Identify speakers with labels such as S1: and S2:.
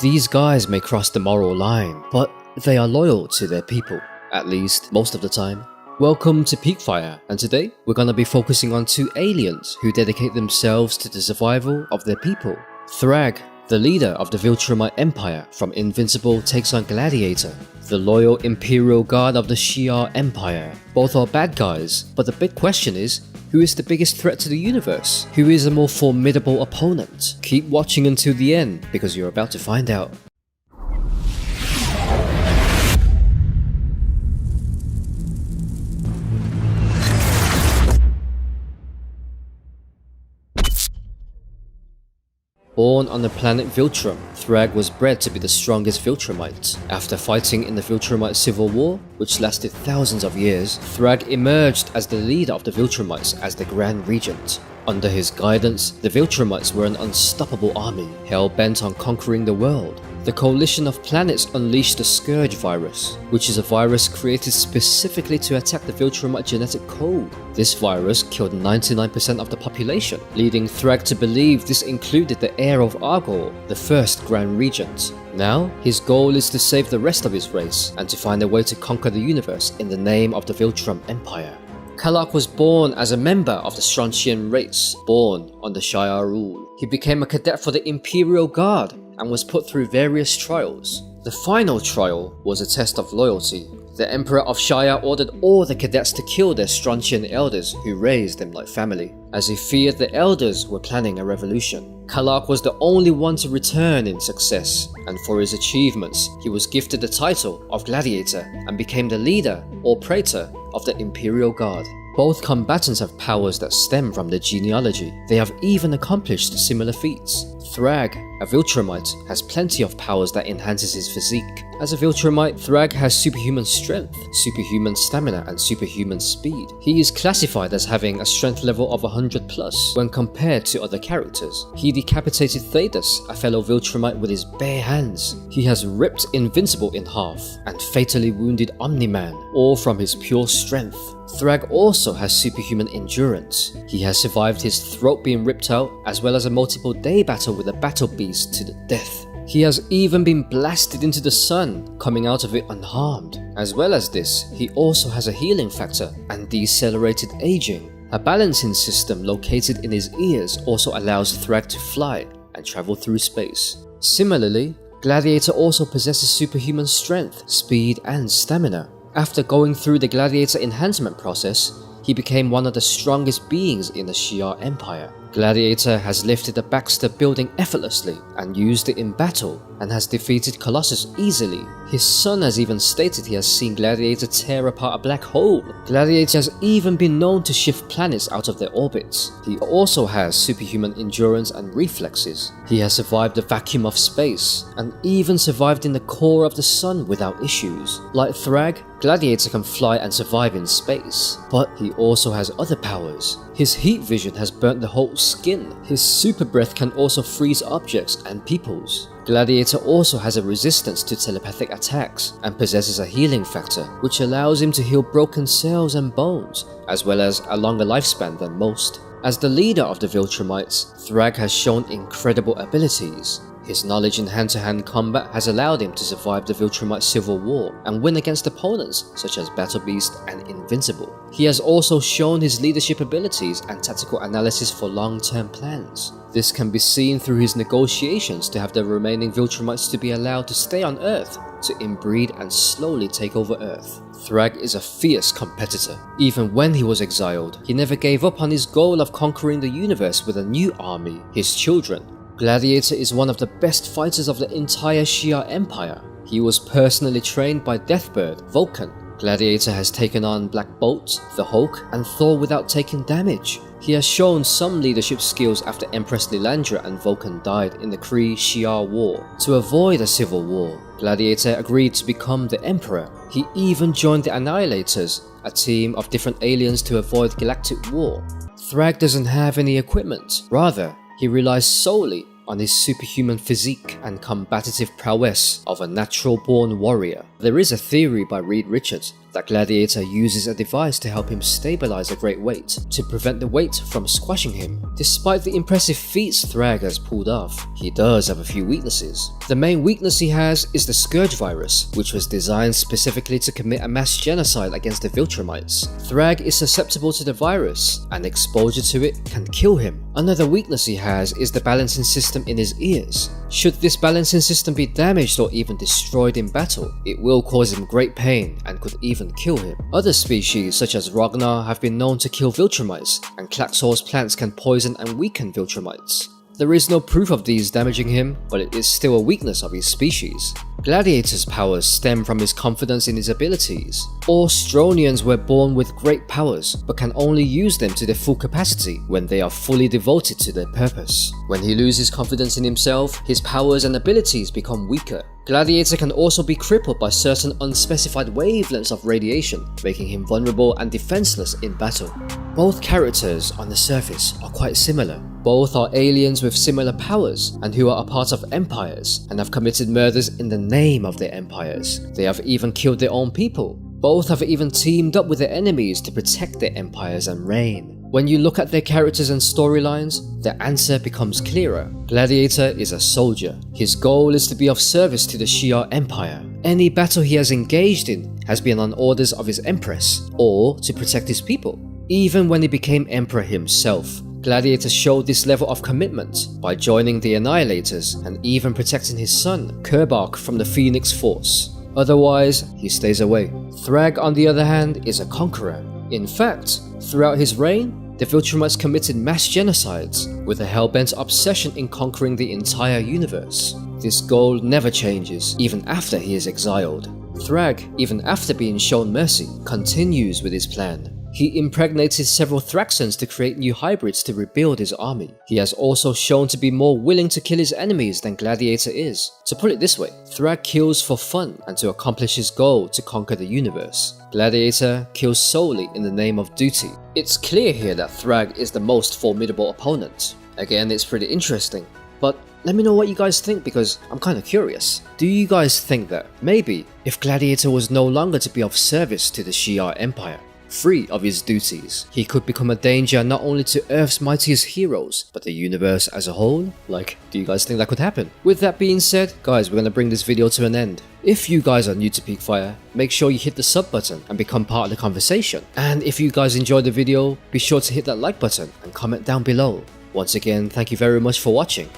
S1: These guys may cross the moral line, but they are loyal to their people, at least most of the time. Welcome to Peakfire, and today we're gonna be focusing on two aliens who dedicate themselves to the survival of their people. Thragg, the leader of the Viltrumite Empire from Invincible, takes on Gladiator, the loyal Imperial Guard of the Shah Empire. Both are bad guys, but the big question is, who is the biggest threat to the universe? Who is a more formidable opponent? Keep watching until the end, because you're about to find out. Born on the planet Viltrum, Thragg was bred to be the strongest Viltrumite. After fighting in the Viltrumite Civil War, which lasted thousands of years, Thragg emerged as the leader of the Viltrumites as the Grand Regent. Under his guidance, the Viltrumites were an unstoppable army, hell-bent on conquering the world. The coalition of planets unleashed the Scourge virus, which is a virus created specifically to attack the Viltrumite genetic code. This virus killed 99% of the population, leading Thragg to believe this included the heir of Argol, the first Grand Regent. Now, his goal is to save the rest of his race, and to find a way to conquer the universe in the name of the Viltrum Empire. Kallark was born as a member of the Strontian race, born under Shah rule. He became a cadet for the Imperial Guard, and was put through various trials. The final trial was a test of loyalty. The Emperor of Shah ordered all the cadets to kill their Strontian elders who raised them like family, as he feared the elders were planning a revolution. Kallark was the only one to return in success, and for his achievements, he was gifted the title of Gladiator and became the leader or praetor of the Imperial Guard. Both combatants have powers that stem from their genealogy. They have even accomplished similar feats. Thragg, a Viltrumite, has plenty of powers that enhances his physique. As a Viltrumite, Thragg has superhuman strength, superhuman stamina, and superhuman speed. He is classified as having a strength level of 100+ when compared to other characters. He decapitated Thedas, a fellow Viltrumite, with his bare hands. He has ripped Invincible in half and fatally wounded Omni-Man, all from his pure strength. Thragg also has superhuman endurance. He has survived his throat being ripped out, as well as a multiple-day battle with a battle beast to the death. He has even been blasted into the sun, coming out of it unharmed. As well as this, he also has a healing factor and decelerated aging. A balancing system located in his ears also allows Thragg to fly and travel through space. Similarly, Gladiator also possesses superhuman strength, speed, and stamina. After going through the Gladiator enhancement process, he became one of the strongest beings in the Shah Empire. Gladiator has lifted the Baxter building effortlessly and used it in battle, and has defeated Colossus easily. His son has even stated he has seen Gladiator tear apart a black hole. Gladiator has even been known to shift planets out of their orbits. He also has superhuman endurance and reflexes. He has survived the vacuum of space, and even survived in the core of the sun without issues. Like Thragg, Gladiator can fly and survive in space, but he also has other powers. His heat vision has burnt the whole skin. His super breath can also freeze objects and peoples. Gladiator also has a resistance to telepathic attacks and possesses a healing factor, which allows him to heal broken cells and bones, as well as a longer lifespan than most. As the leader of the Viltrumites, Thragg has shown incredible abilities. His knowledge in hand-to-hand combat has allowed him to survive the Viltrumite Civil War and win against opponents such as Battle Beast and Invincible. He has also shown his leadership abilities and tactical analysis for long-term plans. This can be seen through his negotiations to have the remaining Viltrumites to be allowed to stay on Earth, to inbreed and slowly take over Earth. Thragg is a fierce competitor. Even when he was exiled, he never gave up on his goal of conquering the universe with a new army, his children. Gladiator is one of the best fighters of the entire Shah Empire. He was personally trained by Deathbird, Vulcan. Gladiator has taken on Black Bolt, the Hulk, and Thor without taking damage. He has shown some leadership skills after Empress Lilandra and Vulcan died in the Kree-Shah War. To avoid a civil war, Gladiator agreed to become the Emperor. He even joined the Annihilators, a team of different aliens to avoid galactic war. Thragg doesn't have any equipment. Rather, he relies solely on his superhuman physique and combative prowess of a natural-born warrior. There is a theory by Reed Richards that Gladiator uses a device to help him stabilize a great weight to prevent the weight from squashing him. Despite the impressive feats Thragg has pulled off, he does have a few weaknesses. The main weakness he has is the Scourge virus, which was designed specifically to commit a mass genocide against the Viltrumites. Thragg is susceptible to the virus, and exposure to it can kill him. Another weakness he has is the balancing system in his ears. Should this balancing system be damaged or even destroyed in battle, it will cause him great pain and could even kill him. Other species such as Ragnar have been known to kill Viltrumites, and Klaxor's plants can poison and weaken Viltrumites. There is no proof of these damaging him, but it is still a weakness of his species. Gladiator's powers stem from his confidence in his abilities. All Stronians were born with great powers, but can only use them to their full capacity when they are fully devoted to their purpose. When he loses confidence in himself, his powers and abilities become weaker. Gladiator can also be crippled by certain unspecified wavelengths of radiation, making him vulnerable and defenseless in battle. Both characters on the surface are quite similar. Both are aliens with similar powers and who are a part of empires and have committed murders in the name of their empires. They have even killed their own people. Both have even teamed up with their enemies to protect their empires and reign. When you look at their characters and storylines, the answer becomes clearer. Gladiator is a soldier. His goal is to be of service to the Shah Empire. Any battle he has engaged in has been on orders of his empress, or to protect his people. Even when he became emperor himself, Gladiator showed this level of commitment by joining the Annihilators and even protecting his son, Kallark, from the Phoenix Force. Otherwise, he stays away. Thragg, on the other hand, is a conqueror. In fact, throughout his reign, the Viltrumites committed mass genocides with a hellbent obsession in conquering the entire universe. This goal never changes, even after he is exiled. Thragg, even after being shown mercy, continues with his plan. He impregnated several Thraxans to create new hybrids to rebuild his army. He has also shown to be more willing to kill his enemies than Gladiator is. To put it this way, Thragg kills for fun and to accomplish his goal to conquer the universe. Gladiator kills solely in the name of duty. It's clear here that Thragg is the most formidable opponent. Again, it's pretty interesting. But let me know what you guys think, because I'm kind of curious. Do you guys think that maybe if Gladiator was no longer to be of service to the Shah Empire, free of his duties, he could become a danger not only to Earth's mightiest heroes, but the universe as a whole? Like, do you guys think that could happen? With that being said, guys, we're gonna bring this video to an end. If you guys are new to Peakfire, make sure you hit the sub button and become part of the conversation. And if you guys enjoyed the video, be sure to hit that like button and comment down below. Once again, thank you very much for watching.